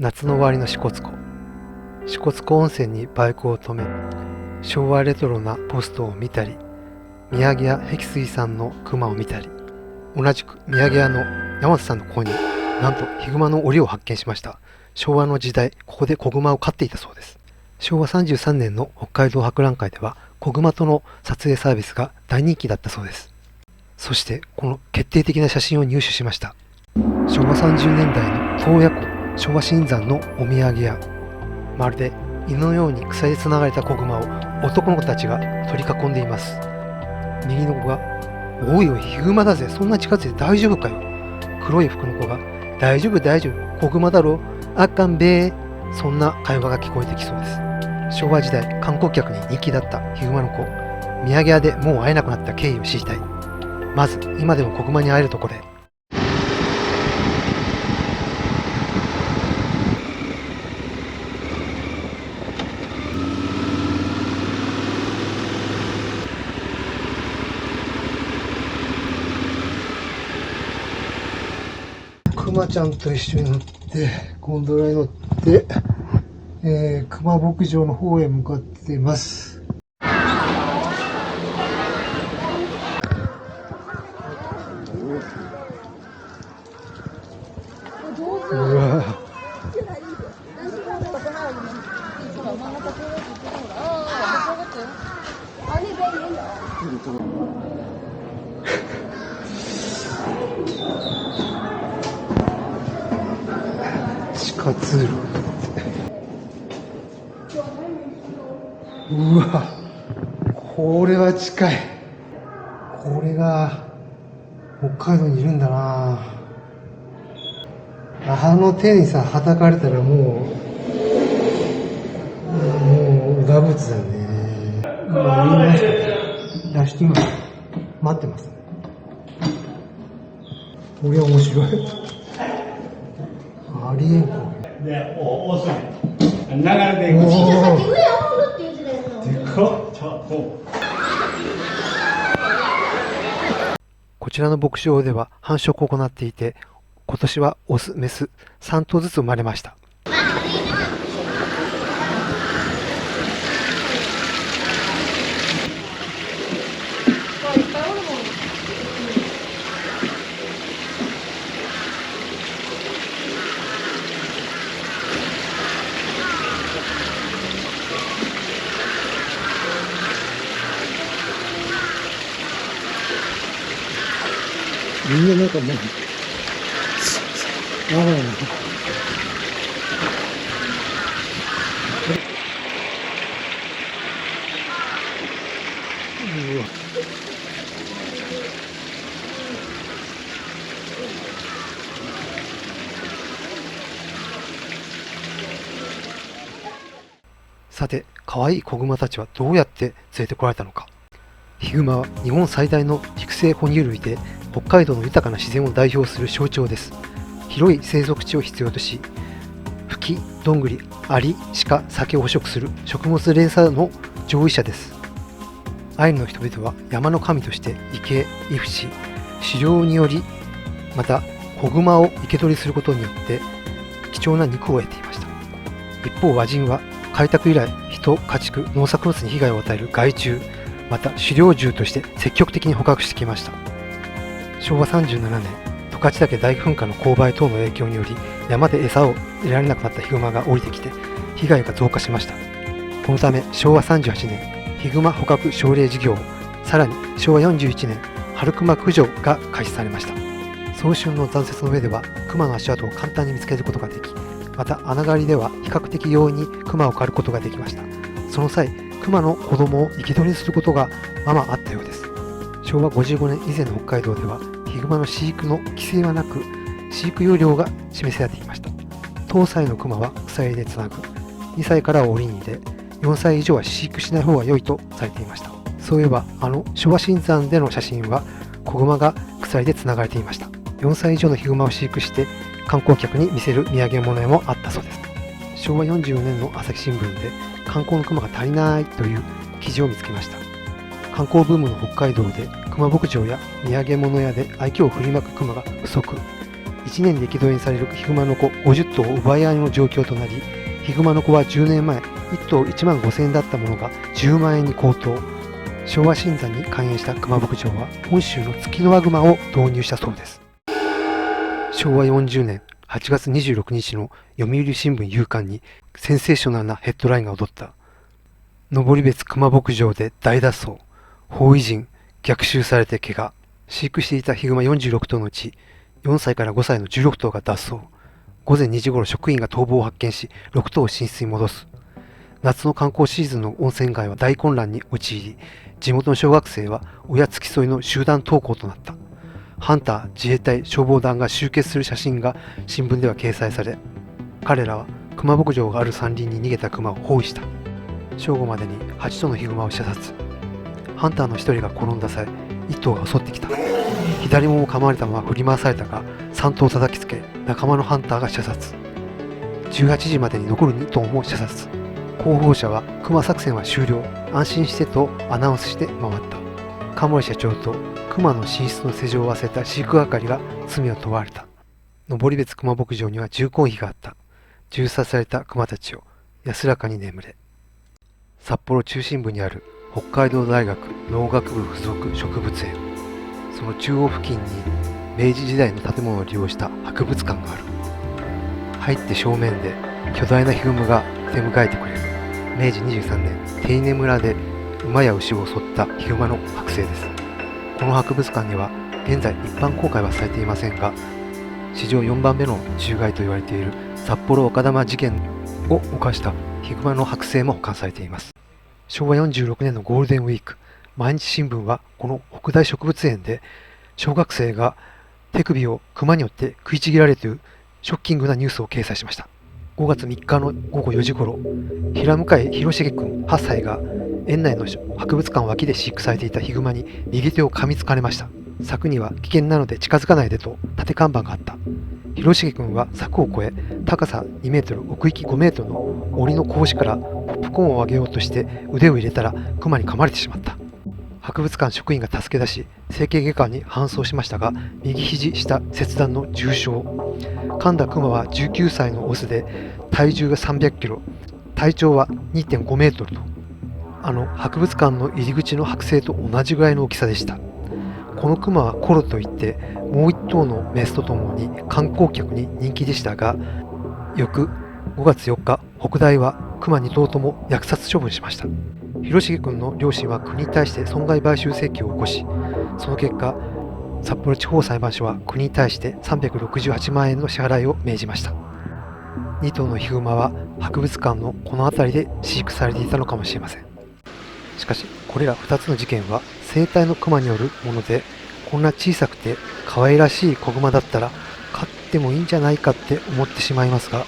夏の終わりの支笏湖。支笏湖温泉にバイクを止め、昭和レトロなポストを見たり、宮城屋碧水さんの熊を見たり、同じく宮城屋の山本さんの子になんとヒグマの檻を発見しました。昭和の時代、ここで子熊を飼っていたそうです。昭和33年の北海道博覧会では子熊との撮影サービスが大人気だったそうです。そしてこの決定的な写真を入手しました。昭和30年代の洞爺湖昭和新山のお土産屋。まるで犬のように鎖でつながれた子熊を男の子たちが取り囲んでいます。右の子がおいおいヒグマだぜ、そんな近づいて大丈夫かよ。黒い服の子が大丈夫大丈夫、子熊だろ、あかんべー。そんな会話が聞こえてきそうです。昭和時代観光客に人気だったヒグマの子、土産屋でもう会えなくなった経緯を知りたい。まず今でも子熊に会えるところで。くまちゃんと一緒に乗ってゴンドラに乗って、熊牧場の方へ向かっています。うわ地下通路。うわ、これは近い。これが北海道にいるんだな。あの手にさ、はたかれたらもう裏物だね。今言いましたね。出してみます。待ってます。これは面白い。ありえんか。で、おすぎ。流れでいく。こちらの牧場では繁殖を行っていて、今年はオス、メス3頭ずつ生まれました。みんななんかもう、さて、可愛い子熊たちはどうやって連れてこられたのか。ヒグマは日本最大の陸生哺乳類で、北海道の豊かな自然を代表する象徴です。広い生息地を必要とし、フキ、ドングリ、アリ、鹿、サケを捕食する食物連鎖の上位者です。アイヌの人々は山の神としてイケ、イフシ、狩猟により、また子熊を生け捕りすることによって貴重な肉を得ていました。一方、和人は開拓以来、人、家畜、農作物に被害を与える害虫、また狩猟獣として積極的に捕獲してきました。昭和37年、十勝岳大噴火の勾配等の影響により、山で餌を得られなくなったヒグマが降りてきて、被害が増加しました。このため、昭和38年、ヒグマ捕獲奨励事業、さらに昭和41年、春熊駆除が開始されました。早春の残雪の上では、熊の足跡を簡単に見つけることができ、また穴狩りでは比較的容易に熊を狩ることができました。その際、熊の子供を生き捕りにすることがままあったようです。昭和55年以前の北海道では、ヒグマの飼育の規制はなく、飼育要領が示されていました。当歳の熊は鎖でつなぐ、2歳からは檻に入れ、4歳以上は飼育しない方が良いとされていました。そういえば、昭和新山での写真は、子熊が鎖でつながれていました。4歳以上のヒグマを飼育して観光客に見せる土産物屋もあったそうです。昭和44年の朝日新聞で観光の熊が足りないという記事を見つけました。観光ブームの北海道で熊牧場や土産物屋で愛嬌を振りまく熊が不足。1年で激動にされるヒグマの子50頭を奪い合いの状況となり、ヒグマの子は10年前、1頭1万5000円だったものが10万円に高騰。昭和新山に開園した熊牧場は本州のツキノワグマを導入したそうです。昭和40年8月26日の読売新聞夕刊にセンセーショナルなヘッドラインが躍った。登別熊牧場で大脱走。包囲陣、逆襲されて怪我。飼育していたヒグマ46頭のうち4歳から5歳の16頭が脱走。午前2時頃職員が逃亡を発見し、6頭を寝室に戻す。夏の観光シーズンの温泉街は大混乱に陥り、地元の小学生は親付き添いの集団登校となった。ハンター、自衛隊、消防団が集結する写真が新聞では掲載され、彼らは熊牧場がある山林に逃げた熊を包囲した。正午までに8頭のヒグマを射殺。ハンターの1人が転んだ際、1頭が襲ってきた。左もも噛まれたまま振り回されたが、3頭叩きつけ、仲間のハンターが射殺。18時までに残る2頭も射殺。広報者は熊作戦は終了、安心してとアナウンスして回った。カモリ社長と熊の寝室の施錠を忘れた飼育係が罪を問われた。登別熊牧場には重婚碑があった。銃殺された熊たちを安らかに眠れ。札幌中心部にある北海道大学農学部附属植物園。その中央付近に明治時代の建物を利用した博物館がある。入って正面で巨大なヒグマが出迎えてくれる。明治23年、手稲村で馬や牛を襲ったヒグマの剥製です。この博物館には現在一般公開はされていませんが、史上4番目の獣害と言われている札幌丘珠事件を犯したヒグマの剥製も保管されています。昭和46年のゴールデンウィーク、毎日新聞はこの北大植物園で小学生が手首を熊によって食いちぎられるというショッキングなニュースを掲載しました。5月3日の午後4時頃、平向広重君8歳が園内の博物館脇で飼育されていたヒグマに右手を噛みつかれました。柵には危険なので近づかないでと立て看板があった。広重君は柵を越え、高さ2メートル、奥行き5メートルの檻の格子からポップコーンを上げようとして腕を入れたら熊に噛まれてしまった。博物館職員が助け出し、整形外科に搬送しましたが、右肘下切断の重傷。噛んだ熊は19歳のオスで、体重が300キロ、体長は 2.5 メートルと、博物館の入り口の剥製と同じぐらいの大きさでした。この熊はコロといって、もう1頭のメスとともに観光客に人気でしたが、翌5月4日、北大は熊2頭とも虐殺処分しました。広重君の両親は国に対して損害賠償請求を起こし、その結果、札幌地方裁判所は国に対して368万円の支払いを命じました。2頭のヒグマは博物館のこの辺りで飼育されていたのかもしれません。しかし、これら2つの事件は生体のクマによるもので、こんな小さくて可愛らしい子グマだったら飼ってもいいんじゃないかって思ってしまいますが、